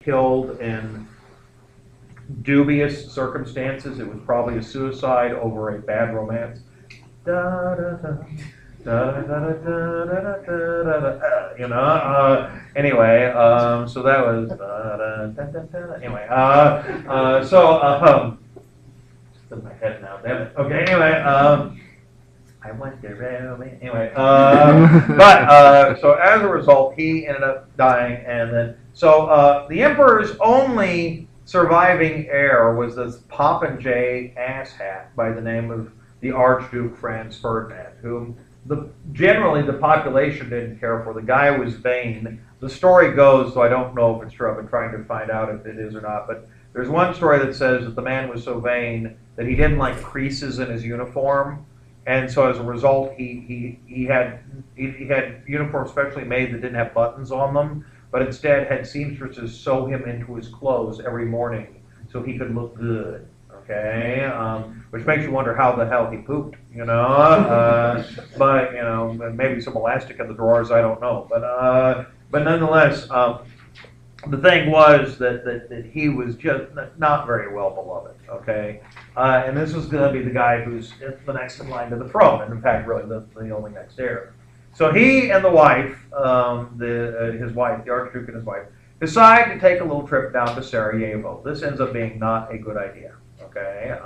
killed in dubious circumstances. It was probably a suicide over a bad romance. Da, da, da, da, da, da, da, da, da, da, da, you know. Anyway, so that was anyway. It's in my head now. Damn it. Okay. Anyway, I went to Rome. Anyway, so as a result, he ended up dying, and then the emperor's only surviving heir was this Popinjay asshat by the name of the Archduke Franz Ferdinand, whom generally the population didn't care for. The guy was vain. The story goes, so I don't know if it's true. I've been trying to find out if it is or not, but there's one story that says that the man was so vain that he didn't like creases in his uniform. And so as a result, he had uniforms specially made that didn't have buttons on them, but instead had seamstresses sew him into his clothes every morning so he could look good. Okay, which makes you wonder how the hell he pooped, you know. But you know, maybe some elastic in the drawers. I don't know. But nonetheless, the thing was that he was just not very well beloved. Okay, and this was going to be the guy who's the next in line to the throne, and in fact, really the only next heir. So he and the wife, his wife, the Archduke and his wife, decide to take a little trip down to Sarajevo. This ends up being not a good idea. Okay,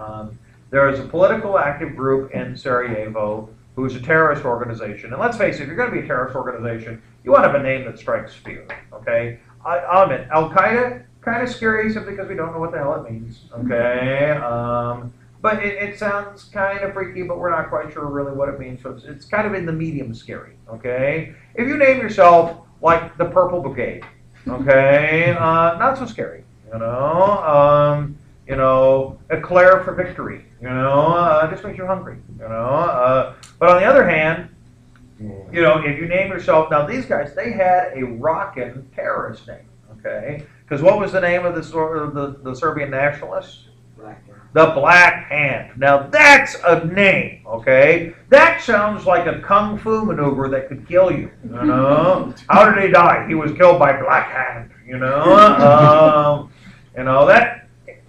there is a political active group in Sarajevo who is a terrorist organization, and let's face it, if you're going to be a terrorist organization, you want to have a name that strikes fear. Okay, I'll admit, Al Qaeda, kind of scary simply because we don't know what the hell it means. Okay, but it sounds kind of freaky, but we're not quite sure really what it means. So it's kind of in the medium scary. Okay, if you name yourself like the Purple Brigade, okay, not so scary. You know, eclair for victory. You know, just makes you hungry. You know, but on the other hand, you know, if you name yourself, now these guys, they had a rockin' terrorist name. Okay, because what was the name of the Serbian nationalists? The Black Hand. Now that's a name, okay? That sounds like a kung fu maneuver that could kill you. You know, how did he die? He was killed by Black Hand. You know, that.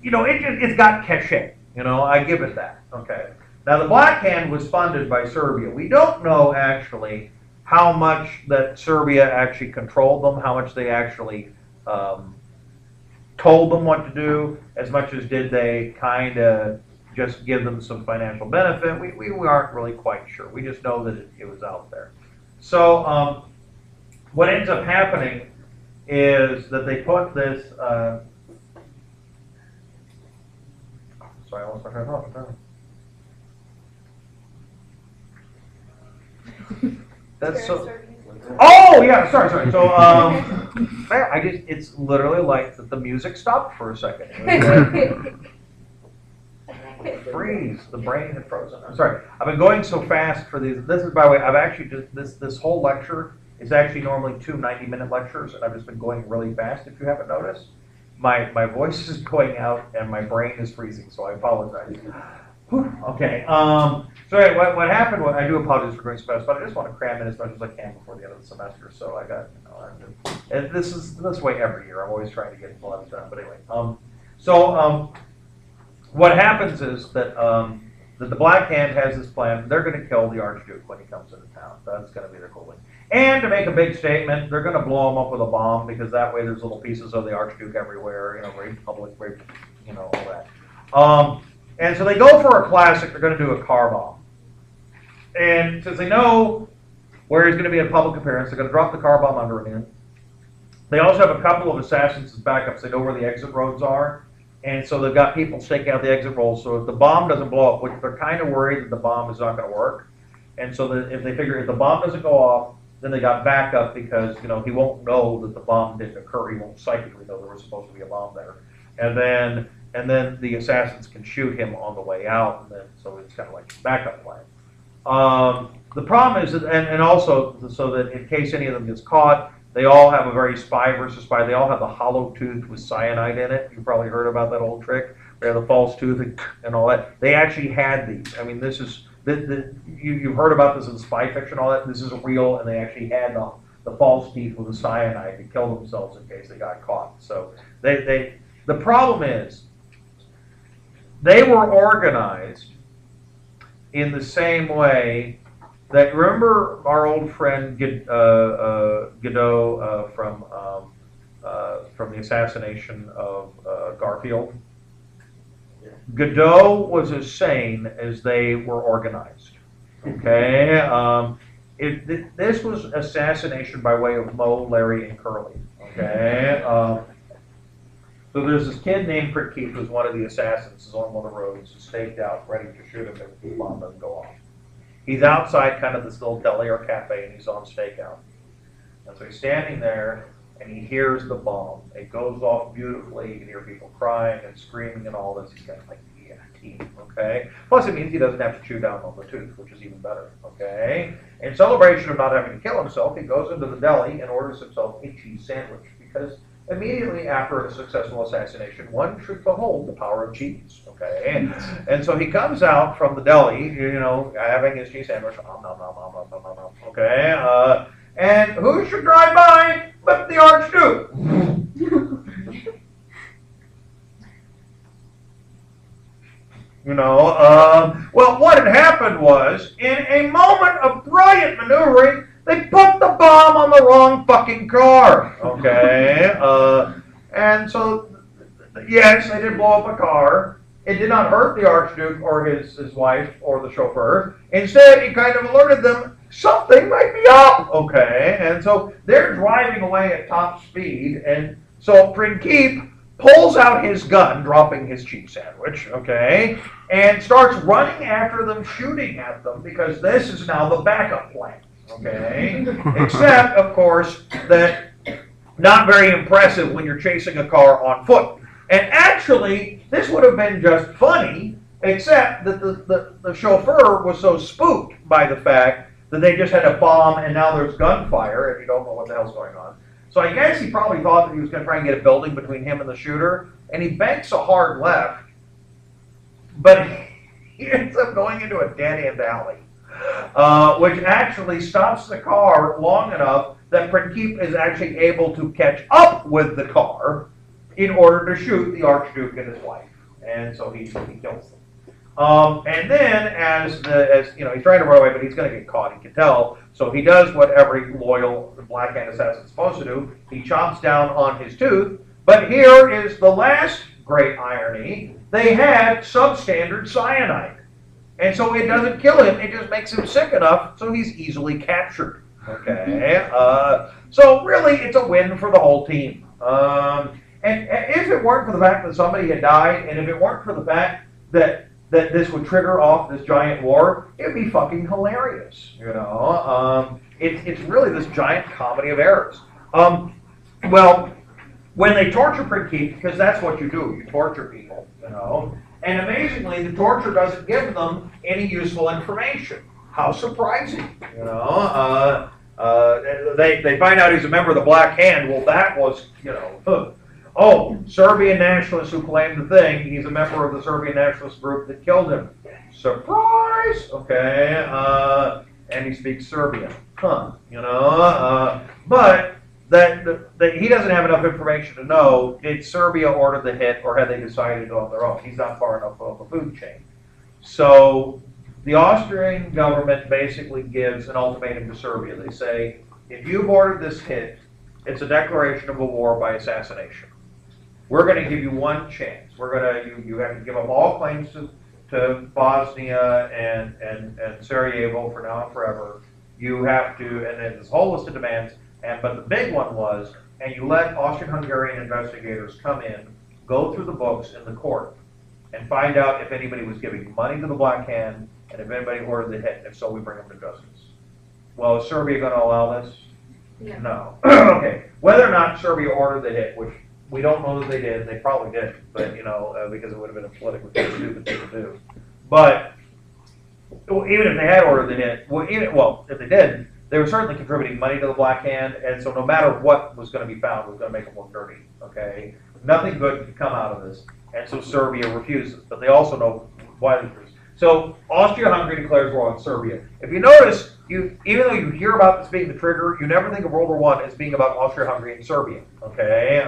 You know, it's got cachet. You know, I give it that. Okay. Now the Black Hand was funded by Serbia. We don't know actually how much that Serbia actually controlled them, how much they actually told them what to do, as much as did they kind of just give them some financial benefit. We aren't really quite sure. We just know that it was out there. So what ends up happening is that they put this, sorry, I lost my train of thought. That's so. Oh yeah, sorry. So it's literally like the music stopped for a second. Freeze. The brain had frozen. I'm sorry. I've been going so fast for these. This is, by the way, I've actually just this whole lecture is actually normally 2 90-minute lectures, and I've just been going really fast. If you haven't noticed, my voice is going out and my brain is freezing. So I apologize. Okay. So anyway, what happened? I do apologize for going so fast, but I just want to cram in as much as I can before the end of the semester. So I got, and this is this way every year. I'm always trying to get a lot done. But anyway, what happens is that that the Black Hand has this plan. They're going to kill the Archduke when he comes into town. That's going to be their goal. And to make a big statement, they're going to blow him up with a bomb because that way there's little pieces of the Archduke everywhere. You know, very public, very, you know, all that. And so they go for a classic. They're going to do a car bomb. And since they know where he's going to be in public appearance, they're going to drop the car bomb under him. They also have a couple of assassins as backups. They know where the exit roads are. And so they've got people staking out the exit rolls. So if the bomb doesn't blow up, which they're kind of worried that the bomb is not going to work. And so that if they figure if the bomb doesn't go off, then they got backup because, you know, he won't know that the bomb didn't occur. He won't psychically know there was supposed to be a bomb there. And then the assassins can shoot him on the way out, and then so it's kind of like a backup plan. The problem is that, and also so that in case any of them gets caught, they all have a very spy versus spy. They all have the hollow tooth with cyanide in it. You've probably heard about that old trick. They have the false tooth and all that. They actually had these. I mean, this is you've heard about this in spy fiction, all that. This is real, and they actually had the false teeth with the cyanide to kill themselves in case they got caught. So the problem is they were organized in the same way that, remember our old friend Godot from the assassination of Garfield? Godot was as sane as they were organized. Okay, this was assassination by way of Moe, Larry, and Curly. Okay, so there's this kid named Keith who's one of the assassins. Is on one of the roads, is staked out, ready to shoot him if the bomb doesn't go off. He's outside kind of this little deli or cafe, and he's on stakeout. And so he's standing there, and he hears the bomb. It goes off beautifully. You can hear people crying and screaming and all this. He's got like, yeah, team, okay? Plus, it means he doesn't have to chew down on the tooth, which is even better, okay? In celebration of not having to kill himself, he goes into the deli and orders himself a cheese sandwich, because immediately after a successful assassination, one should behold the power of cheese, okay? And so he comes out from the deli, you know, having his cheese sandwich, okay? And who should drive by but the Archduke? You know, well, what had happened was, in a moment of brilliant maneuvering, they put the bomb on the wrong fucking car, okay? And so, yes, they did blow up a car. It did not hurt the Archduke or his wife or the chauffeur. Instead, it kind of alerted them something might be up, okay? And so they're driving away at top speed, and so Prinkeep pulls out his gun, dropping his cheese sandwich, okay, and starts running after them, shooting at them, because this is now the backup plan, okay? Except, of course, that not very impressive when you're chasing a car on foot. And actually, this would have been just funny, except that the chauffeur was so spooked by the fact that they just had a bomb and now there's gunfire, and you don't know what the hell's going on. So I guess he probably thought that he was going to try and get a building between him and the shooter, and he banks a hard left, but he ends up going into a dead-end alley, which actually stops the car long enough that Prinkeep is actually able to catch up with the car in order to shoot the Archduke and his wife, and so he kills them. And then, as you know, he's trying to run away, but he's going to get caught. He can tell. So he does what every loyal Black Hand assassin is supposed to do. He chomps down on his tooth. But here is the last great irony: they had substandard cyanide, and so it doesn't kill him. It just makes him sick enough so he's easily captured. Okay. So really, it's a win for the whole team. And if it weren't for the fact that somebody had died, and if it weren't for the fact that this would trigger off this giant war, it'd be fucking hilarious, you know. It's really this giant comedy of errors. Well, when they torture Prinkeep, because that's what you do, you torture people, you know, and amazingly, the torture doesn't give them any useful information. How surprising, you know. They find out he's a member of the Black Hand. Well, that was, you know, oh, Serbian nationalists who claimed the thing. He's a member of the Serbian nationalist group that killed him. Surprise! Okay, and he speaks Serbian. Huh, you know, but that he doesn't have enough information to know, did Serbia order the hit or had they decided on their own? He's not far enough up the food chain. So the Austrian government basically gives an ultimatum to Serbia. They say, if you've ordered this hit, it's a declaration of a war by assassination. We're going to give you one chance. We're going to you have to give up all claims to Bosnia and Sarajevo for now and forever. You have to, and then this whole list of demands. But the big one was, and you let Austrian-Hungarian investigators come in, go through the books in the court, and find out if anybody was giving money to the Black Hand, and if anybody ordered the hit. If so, we bring them to justice. Well, is Serbia going to allow this? Yeah. No. Okay. Whether or not Serbia ordered the hit, which we don't know that they did, they probably did, but you know, because it would have been a politically stupid thing to do. But even if they had ordered the hit, if they did, they were certainly contributing money to the Black Hand, and so no matter what was going to be found was going to make them look dirty. Okay, nothing good could come out of this, and so Serbia refuses. But they also know why they refuse. So Austria-Hungary declares war on Serbia. If you notice, even though you hear about this being the trigger, you never think of World War I as being about Austria-Hungary and Serbia. Okay,